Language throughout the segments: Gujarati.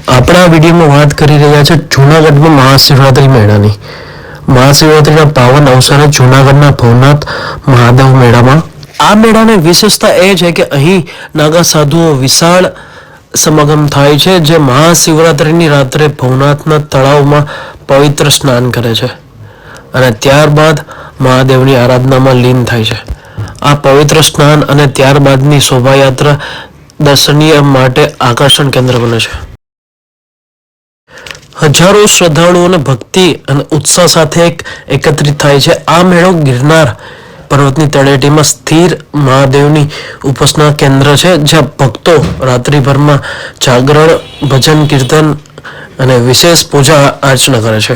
આપણા વિડીયોમાં વાત કરી રહ્યા છે જૂનાગઢમાં મહાશિવરાત્રી મેળાની. મહાશિવરાત્રીના પાવન અવસરે જૂનાગઢના ભવનાથ મહાદેવ મેળામાં આ મેળાની વિશેષતા એ છે કે અહીં નાગા સાધુઓ વિશાળ સમાગમ થાય છે, જે મહાશિવરાત્રીની રાત્રે ભવનાથના તળાવમાં પવિત્ર સ્નાન કરે છે અને ત્યારબાદ મહાદેવની આરાધનામાં લીન થાય છે. આ પવિત્ર સ્નાન અને ત્યારબાદની શોભાયાત્રા દર્શનીય માટે આકર્ષણ કેન્દ્ર બને છે. હજારો શ્રદ્ધાળુઓને ભક્તિ અને ઉત્સાહ સાથે એકત્રિત થાય છે. આ મેળો ગિરનાર પર્વતની તળેટીમાં સ્થિર મહાદેવની ઉપાસના કેન્દ્ર છે, જ્યાં ભક્તો રાત્રિભરમાં જાગરણ, ભજન, કીર્તન અને વિશેષ પૂજા અર્ચના કરે છે.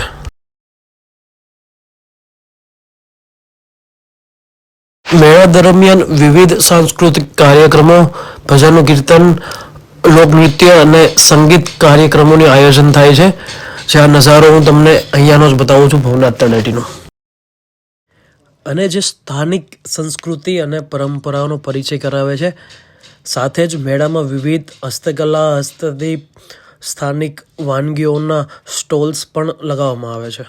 મેળા દરમિયાન વિવિધ સાંસ્કૃતિક કાર્યક્રમો, ભજન, કીર્તન, લોકનૃત્ય અને સંગીત કાર્યક્રમોનું આયોજન થાય છે. જે આ નજારો હું તમને અહીંયાનો જ બતાવું છું, ભવનાથ તળેટીનો. અને જે સ્થાનિક સંસ્કૃતિ અને પરંપરાઓનો પરિચય કરાવે છે. સાથે જ મેળામાં વિવિધ હસ્તકલા, હસ્તદીપ, સ્થાનિક વાનગીઓના સ્ટોલ્સ પણ લગાવવામાં આવે છે.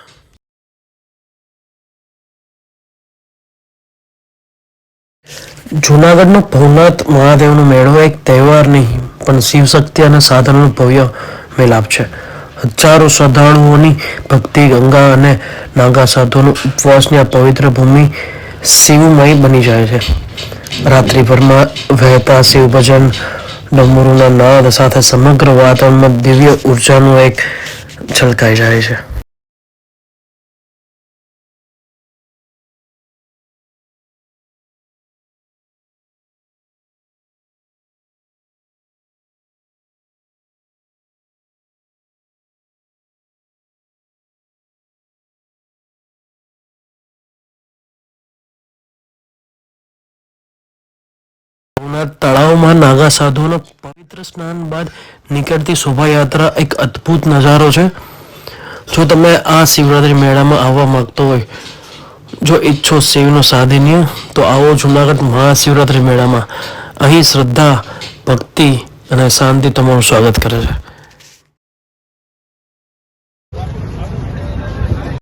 જૂનાગઢનો ભવનાથ મહાદેવનો મેળો એક તહેવાર નહીં, પણ શિવશક્તિ અને સાધનાનો ભવ્ય મેલાપ છે. હજારો શ્રદ્ધાળુઓની ભક્તિ, ગંગા અને નાગા સાધુઓનો ઉપવાસની આ પવિત્ર ભૂમિ શિવમય બની જાય છે. રાત્રિભરમાં વહેતા શિવ ભજન, ડમરૂના નાદ સાથે સમગ્ર વાતાવરણમાં દિવ્ય ઉર્જાનું એક છલકાઈ જાય છે. ભવનાથ તળાવમાં નાગા સાધુઓના પવિત્ર સ્નાન બાદ નીકળતી શોભાયાત્રા એક અદ્ભુત નજારો છે. જો તમે આ શિવરાત્રી મેળામાં આવવા માંગતો હોય, જો ઈચ્છો શિવનો સાધીન્ય, તો આવો જૂનાગઢ મહાશિવરાત્રી મેળામાં. અહીં શ્રદ્ધા, ભક્તિ અને શાંતિ તમારું સ્વાગત કરે છે.